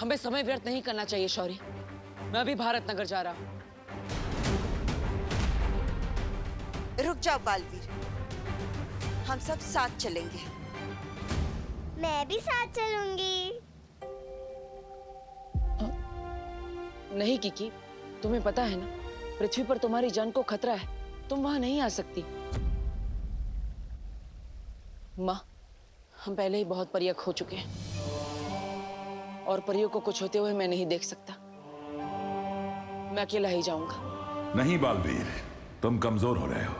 हमें समय व्यर्थ नहीं करना चाहिए शौर्य। मैं अभी भारत नगर जा रहा हूँ। रुक जाओ बालवीर, हम सब साथ चलेंगे। मैं भी साथ चलूंगी। नहीं किकी, तुम्हें पता है ना, पृथ्वी पर तुम्हारी जान को खतरा है। तुम वहां नहीं आ सकती। माँ, हम पहले ही बहुत परियां खो चुके हैं और परियों को कुछ होते हुए मैं नहीं देख सकता। मैं अकेला ही जाऊंगा। नहीं बालवीर, तुम कमजोर हो रहे हो।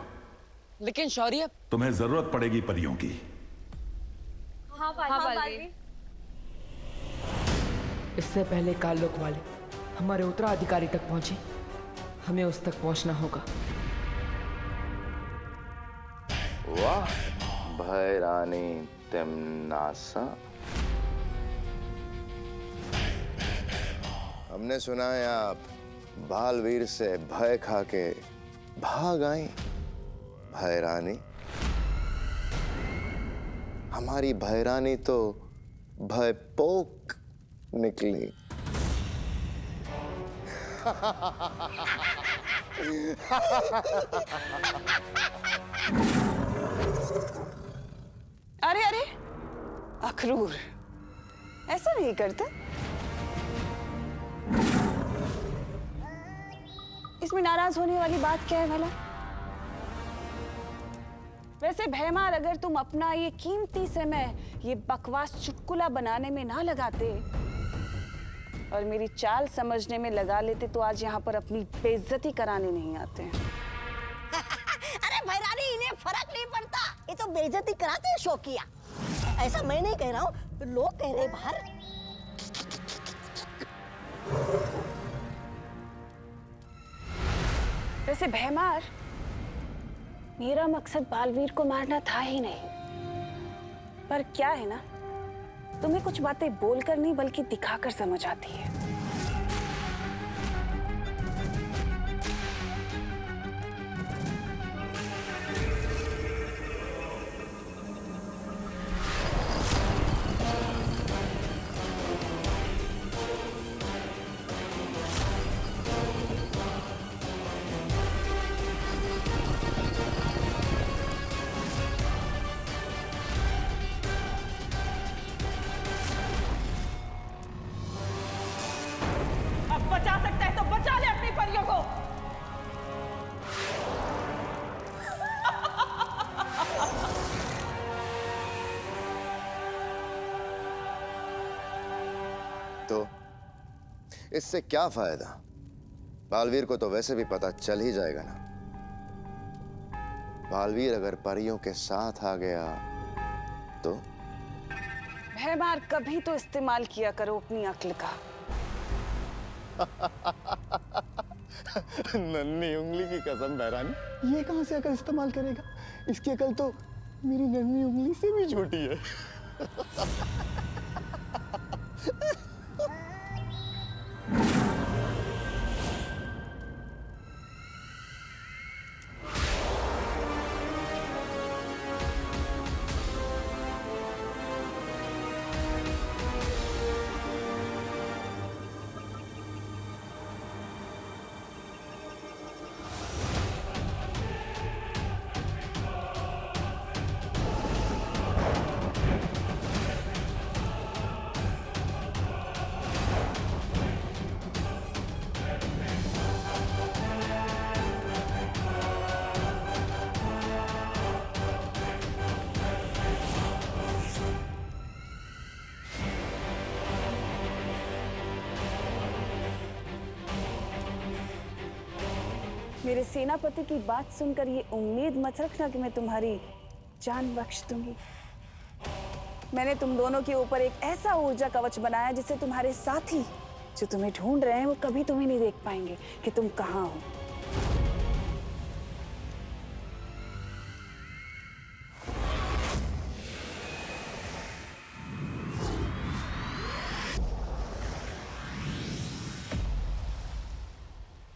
लेकिन शौर्य, तुम्हें जरूरत पड़ेगी परियों की। हाँ बालवीर। इससे पहले काललोक वाले हमारे उत्तराधिकारी तक पहुंचे, हमें उस तक पहुंचना होगा। वाह भैरानी तिम्नासा, हमने सुना है आप बालवीर से भय खा के भाग आई। भैरानी, हमारी भैरानी तो भयपोक निकली। अरे अरे अखरूर, ऐसा नहीं करते। इसमें नाराज होने वाली बात क्या है भला? वैसे भैमार, अगर तुम अपना ये कीमती समय ये बकवास चुटकुला बनाने में ना लगाते और मेरी चाल समझने में लगा लेते तो आज यहाँ पर अपनी बेइज्जती कराने नहीं आते हैं। अरे भैरानी, इन्हें फर्क नहीं पड़ता, ये तो बेइज्जती कराते हैं शौकिया। ऐसा मैं नहीं कह रहा हूँ, लोग कह रहे बाहर। वैसे भैमार, मेरा मकसद बालवीर को मारना था ही नहीं। पर क्या है ना, तुम्हें कुछ बातें बोलकर नहीं बल्कि दिखाकर समझ आती है। बचा सकता है तो बचा ले अपनी परियों को। तो इससे क्या फायदा? बालवीर को तो वैसे भी पता चल ही जाएगा ना। बालवीर अगर परियों के साथ आ गया तो? भैमार, कभी तो इस्तेमाल किया करो अपनी अक्ल का। नन्ही उंगली की कसम भैरानी, ये कहां से अकल इस्तेमाल करेगा? इसकी अकल तो मेरी नन्ही उंगली से भी छोटी है। मेरे सेनापति की बात सुनकर ये उम्मीद मत रखना कि मैं तुम्हारी जान बख्श दूंगी। मैंने तुम दोनों के ऊपर एक ऐसा ऊर्जा कवच बनाया जिससे तुम्हारे साथी जो तुम्हें ढूंढ रहे हैं वो कभी तुम्हें नहीं देख पाएंगे कि तुम कहाँ हो।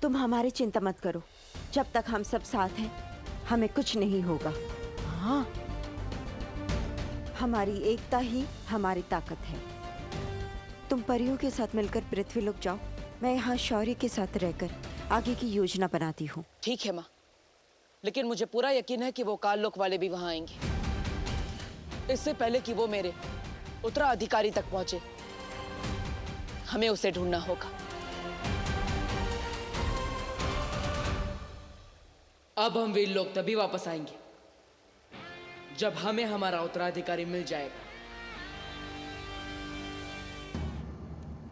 तुम हमारी चिंता मत करो, जब तक हम सब साथ हैं हमें कुछ नहीं होगा। हाँ, हमारी एकता ही हमारी ताकत है। तुम परियों के साथ मिलकर पृथ्वी लोक जाओ, मैं यहाँ शौर्य के साथ रहकर आगे की योजना बनाती हूँ। ठीक है माँ, लेकिन मुझे पूरा यकीन है कि वो काललोक वाले भी वहां आएंगे। इससे पहले कि वो मेरे उत्तराधिकारी तक पहुंचे, हमें उसे ढूंढना होगा। अब हम वीर लोग तभी वापस आएंगे जब हमें हमारा उत्तराधिकारी मिल जाएगा।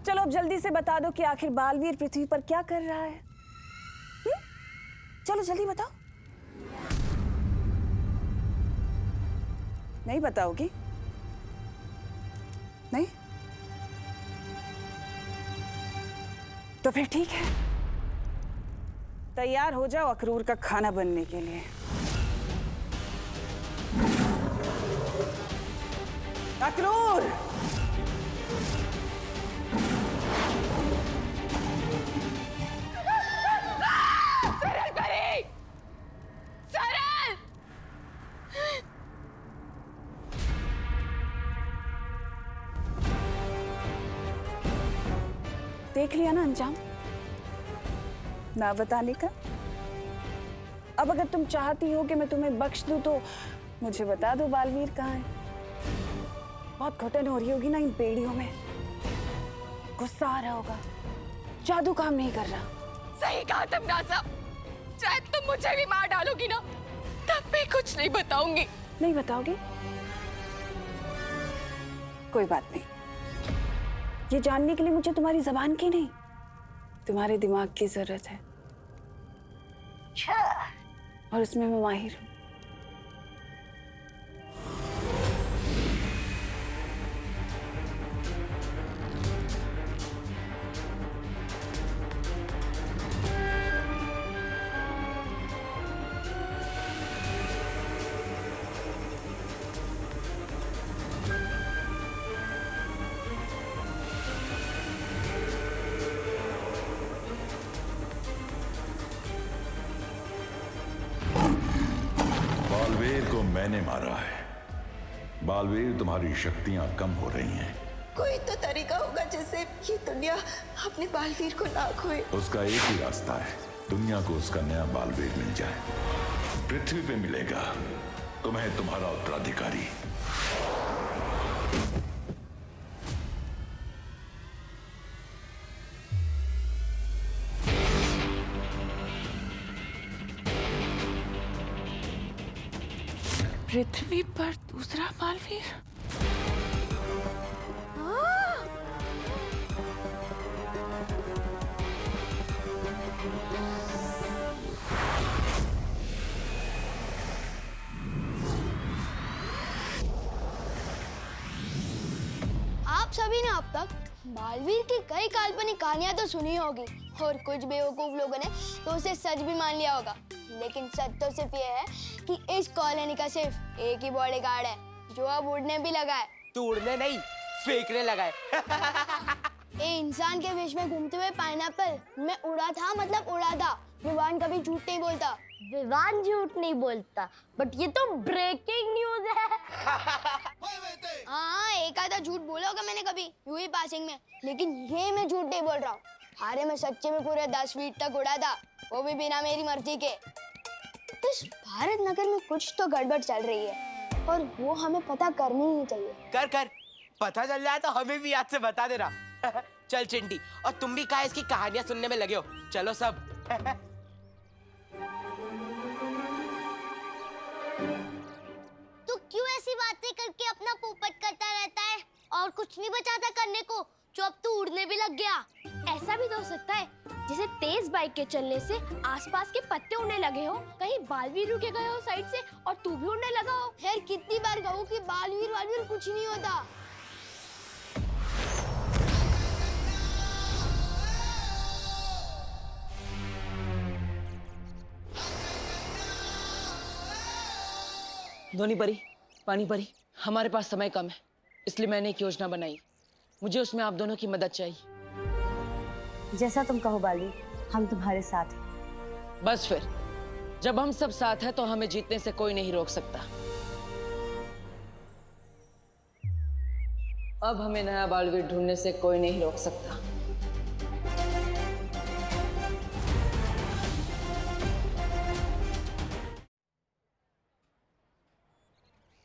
चलो अब जल्दी से बता दो कि आखिर बालवीर पृथ्वी पर क्या कर रहा है। चलो जल्दी बताओ। नहीं बताओगी? नहीं? तो फिर ठीक है, तैयार हो जाओ अक्रूर का खाना बनने के लिए। अक्रूर! देख लिया ना अंजाम ना बताने का। अब अगर तुम चाहती हो कि मैं तुम्हें बख्श दूं तो मुझे बता दो बालवीर कहाँ है। बहुत घुटन हो रही होगी ना इन बेड़ियों में, गुस्सा आ रहा होगा, जादू काम नहीं कर रहा। सही कहा तुम नाज़ा, चाहे तुम मुझे भी मार डालोगी ना, तब भी कुछ नहीं बताऊंगी। नहीं बताओगी? कोई बात नहीं, ये जानने के लिए मुझे तुम्हारी जबान की नहीं, तुम्हारे दिमाग की जरूरत है। और उसमें मैं माहिर हूं। बालवीर को मैंने मारा है। बालवीर, तुम्हारी शक्तियां कम हो रही हैं। कोई तो तरीका होगा जिससे ये दुनिया अपने बालवीर को ना खोए। उसका एक ही रास्ता है, दुनिया को उसका नया बालवीर मिल जाए। पृथ्वी पे मिलेगा तुम्हें तुम्हारा उत्तराधिकारी। पृथ्वी पर दूसरा बालवीर? आप सभी ने अब तक बालवीर की कई काल्पनिक कहानियां तो सुनी होगी और कुछ बेवकूफ लोगों ने तो उसे सच भी मान लिया होगा, लेकिन सच तो सिर्फ ये है कि इस कॉलोनी का सिर्फ एक ही बॉडीगार्ड है जो अब उड़ने भी लगा है। तू उड़ने नहीं, फेंकने लगा है। ए इंसान के वेश में घूमते हुए पाइनएप्पल, मैं उड़ा था मतलब उड़ा था। विवान कभी झूठ नहीं बोलता। विवान झूठ नहीं बोलता, बट ये तो ब्रेकिंग न्यूज है। हाँ, एक आधा झूठ बोला होगा मैंने कभी यूं ही पासिंग में, लेकिन ये मैं झूठ नहीं बोल रहा हूँ। अरे मैं सच्चे में पूरे 10 फीट तक उड़ा था, वो भी बिना मेरी मर्जी के। इस भारत नगर में कुछ तो गड़बड़ चल रही है और वो हमें पता करनी ही चाहिए। कर पता चल जाए तो हमें भी याद से बता देना। चल चिंटी, और तुम भी कहा इसकी कहानियां सुनने में लगे हो। चलो सब। तू क्यों ऐसी बातें करके अपना पोपट करता रहता है और कुछ नहीं बचाता करने को, जो अब तू उड़ने भी लग गया। ऐसा भी तो हो सकता है जैसे तेज बाइक के चलने से आसपास के पत्ते उड़ने लगे हो, कहीं बालवीर रुके गए हो साइड से और तू भी उड़ने लगा हो। यार कितनी बार कहूँ कि बालवीर कुछ नहीं होता। ध्वनि परी, पानी परी, हमारे पास समय कम है, इसलिए मैंने एक योजना बनाई। मुझे उसमें आप दोनों की मदद चाहिए। जैसा तुम कहो बालवीर, हम तुम्हारे साथ हैं। बस फिर, जब हम सब साथ हैं तो हमें जीतने से कोई नहीं रोक सकता। अब हमें नया बालवीर ढूंढने से कोई नहीं रोक सकता।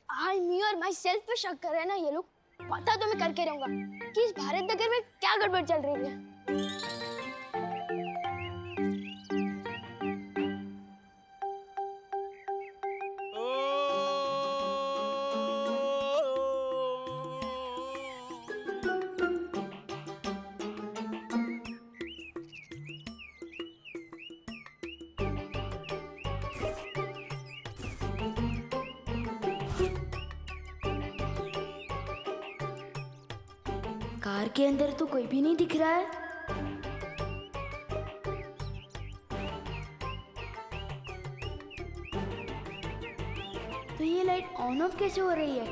आज मी और माई सेल्फ पे शक कर रहे हैं ना ये लोग। पता तो मैं करके रहूंगा कि इस भारत नगर में क्या गड़बड़ चल रही है। कार के अंदर तो कोई भी नहीं दिख रहा है। तो ये लाइट ऑन ऑफ कैसे हो रही है?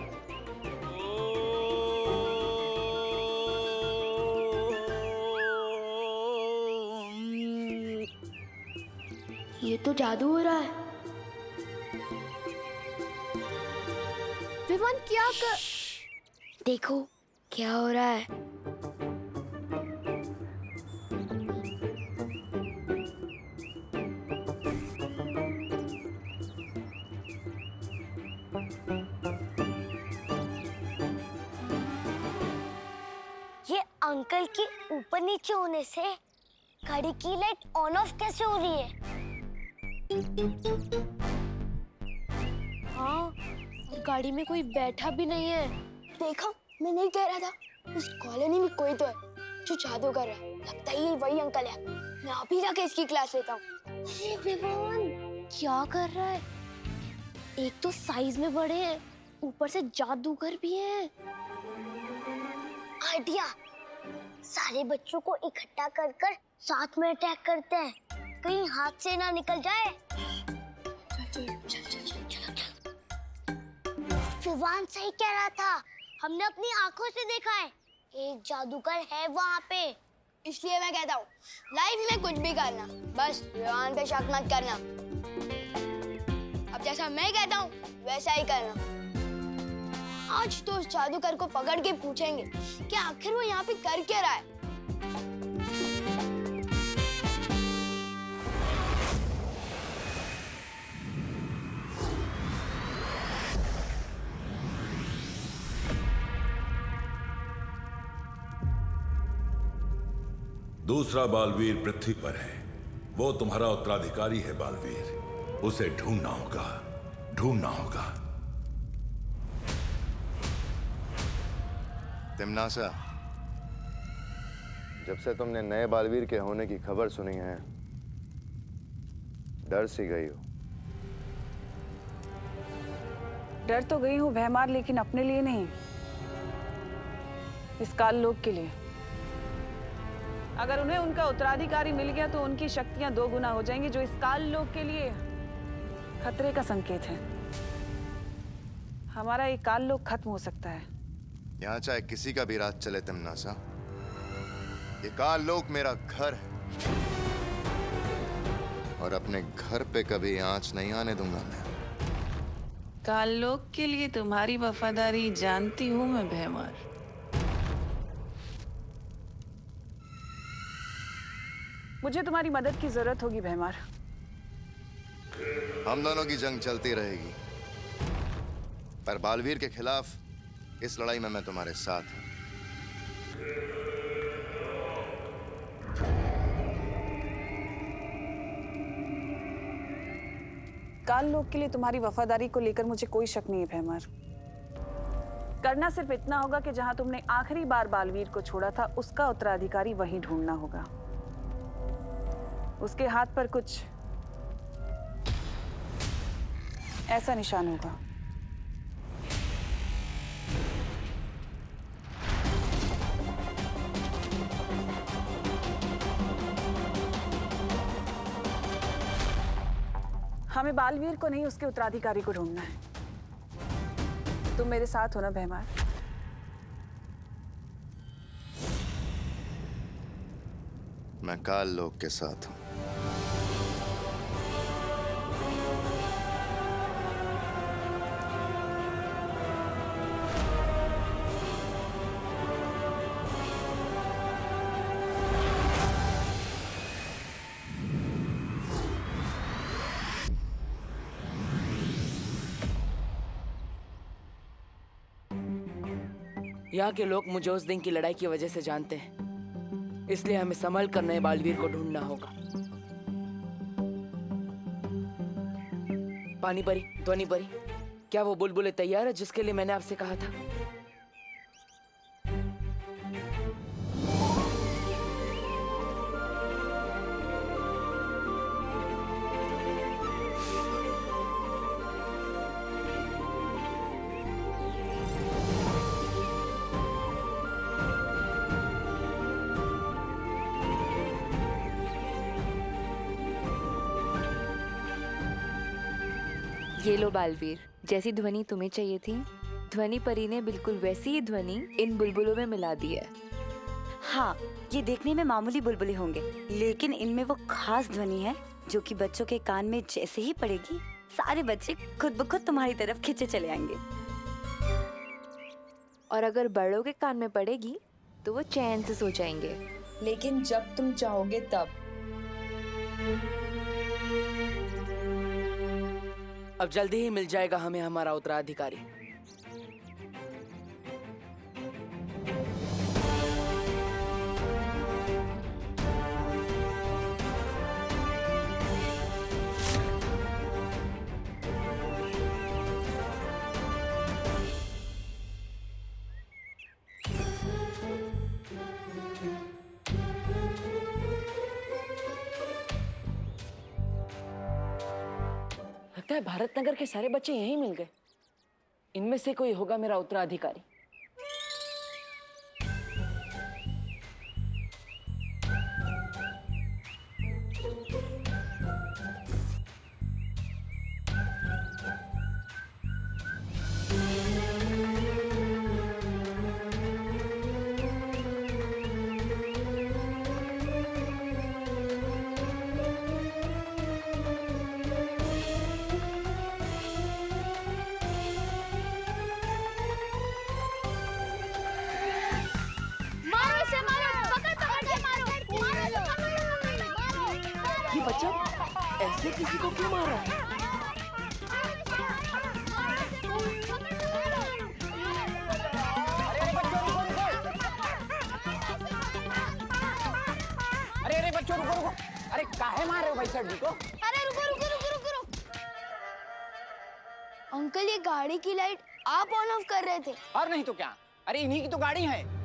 ये तो जादू हो रहा है। विवान क्या कर... देखो क्या हो रहा है। ये अंकल के ऊपर नीचे होने से गाड़ी की लाइट ऑन ऑफ कैसे हो रही है? हाँ, और गाड़ी में कोई बैठा भी नहीं है। देखा, मैं नहीं कह रहा था इस कॉलोनी में कोई तो है जो जादू कर रहा है। लगता है ये वही अंकल है। मैं अभी जाके इसकी क्लास लेता हूँ। अरे विवान, क्या कर रहा है? एक तो साइज में बड़े हैं, ऊपर से जादूगर भी हैं। आइडिया, सारे बच्चों को इकट्ठा कर कर साथ में अटैक करते हैं, कहीं हाथ से ना निकल जाए। चल चल चल चल चल चल। विवान सही कह रहा था, हमने अपनी आंखों से देखा है, एक जादूगर है वहाँ पे। इसलिए मैं कहता हूँ लाइफ में कुछ भी करना, बस विवान पे शक मत करना। अब जैसा मैं कहता हूँ वैसा ही करना। आज तो उस जादूगर को पकड़ के पूछेंगे कि आखिर वो यहाँ पे कर क्या रहा है। दूसरा बालवीर पृथ्वी पर है, वो तुम्हारा उत्तराधिकारी है बालवीर। उसे ढूंढना होगा, ढूंढना होगा। तिमनासा, जब से तुमने नए बालवीर के होने की खबर सुनी है, डर सी गई हो। डर तो गई हूँ भैमार, लेकिन अपने लिए नहीं, इस काल लोक के लिए। अगर उन्हें उनका उत्तराधिकारी मिल गया तो उनकी शक्तियां 2 गुना हो जाएंगी, जो इस काल लोक के लिए खतरे का संकेत है। हमारा ये काल लोक खत्म हो सकता है। यहाँ चाहे किसी का भी राज चले तिमनासा, ये काल लोक मेरा घर है और अपने घर पे कभी आंच नहीं आने दूंगा मैं। काल लोक के लिए तुम्हारी वफादारी जानती हूँ मैं भैमार। मुझे तुम्हारी मदद की जरूरत होगी भैमार। हम दोनों की जंग चलती रहेगी, पर बालवीर के खिलाफ इस लड़ाई में मैं तुम्हारे साथ हूं। काल लोक के लिए तुम्हारी वफादारी को लेकर मुझे कोई शक नहीं है भैमार। करना सिर्फ इतना होगा कि जहां तुमने आखिरी बार बालवीर को छोड़ा था, उसका उत्तराधिकारी वहीं ढूंढना होगा। उसके हाथ पर कुछ ऐसा निशान होगा। हमें बालवीर को नहीं, उसके उत्तराधिकारी को ढूंढना है। तुम मेरे साथ हो ना भैमार? मैं काल लोक के साथ हूं। यहाँ के लोग मुझे उस दिन की लड़ाई की वजह से जानते हैं, इसलिए हमें संभल कर नए बालवीर को ढूंढना होगा। पानी परी, ध्वनि परी, क्या वो बुलबुलें तैयार है जिसके लिए मैंने आपसे कहा था? ये लो बालवीर, जैसी ध्वनि तुम्हें चाहिए थी, ध्वनि परी ने बिल्कुल वैसी ही ध्वनि इन बुलबुलों में मिला दी है। हाँ, ये देखने में मामूली बुलबुले होंगे, लेकिन इनमें वो खास ध्वनि है जो कि बच्चों के कान में जैसे ही पड़ेगी, सारे बच्चे खुद ब खुद तुम्हारी तरफ खींचे चले आएंगे। और अगर बड़ों के कान में पड़ेगी तो वो चैन से सो जाएंगे। लेकिन जब तुम चाहोगे तब। अब जल्दी ही मिल जाएगा हमें हमारा उत्तराधिकारी। लगता है भारत नगर के सारे बच्चे यहीं मिल गए। इनमें से कोई होगा मेरा उत्तराधिकारी। बच्चा ऐसे किसी को क्यों मारा है? अरे बच्चों रुको। अरे काहे मार रहे हो भाई सर जी को? अरे रुको। अंकल, ये गाड़ी की लाइट आप ऑन ऑफ कर रहे थे। और नहीं तो क्या? अरे इन्हीं की तो गाड़ी है।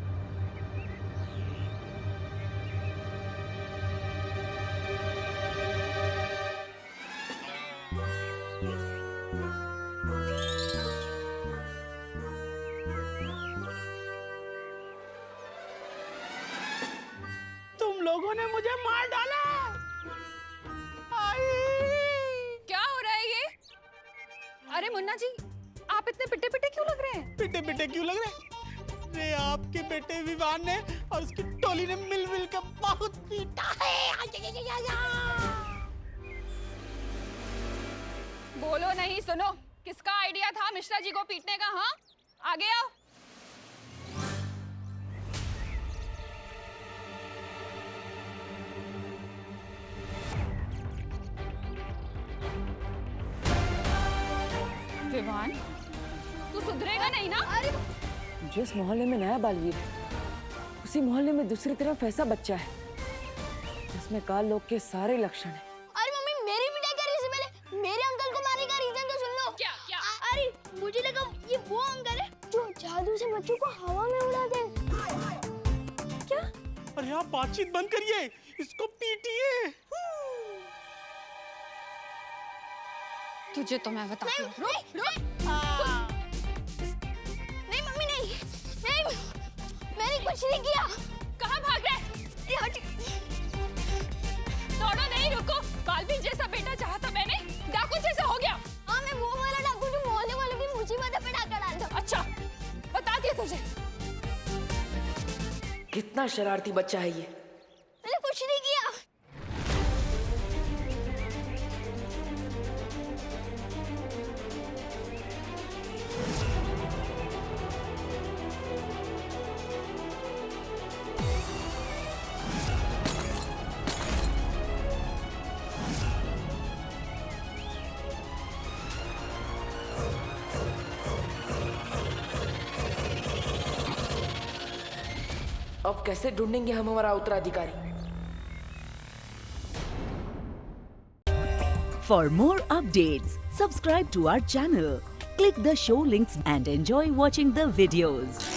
लोगों ने मुझे मार डाला। क्या हो रहा है ये? अरे मुन्ना जी, आप इतने पिटे पिटे क्यों लग रहे हैं? पिटे क्यों लग रहे हैं? अरे आपके बेटे विवान ने और उसकी टोली ने मिल कर बहुत पीटा है। बोलो नहीं, सुनो। किसका आइडिया था मिश्रा जी को पीटने का? हाँ, आगे आओ। विवान, तू सुधरेगा नहीं ना? अरे जिस मोहल्ले में नया बालवीर है, उसी मोहल्ले में दूसरी तरफ ऐसा बच्चा है जिसमें काल लोक के सारे लक्षण हैं। अरे मम्मी, मेरी पिटाई कर रही थी पहले। मेरे अंकल को मारने का रीजन तो सुन लो। क्या? अरे मुझे लगा ये वो अंकल है जो जादू से बच्चों को हवा में उड़ाते हैं। क्या? अरे आप बातचीत बंद करिए, इसको पीटिए। तुझे तो मैं बताती हूँ। नहीं मम्मी, नहीं, मैंने कुछ नहीं किया। कहाँ भाग रहे? दौड़ो नहीं, रुको। बालवीर जैसा बेटा चाहा था मैंने, डाकू जैसा हो गया। हाँ, मैं वो वाला डाकू जो मोहल्ले वालों की मुसीबत पे डाका डालता। अच्छा, बता दिया तुझे। कितना शरारती बच्चा है ये। मैंने कुछ नहीं किया। अब कैसे ढूंढेंगे हम हमारा उत्तराधिकारी? For more updates, subscribe to our channel, click the show links and enjoy watching the videos.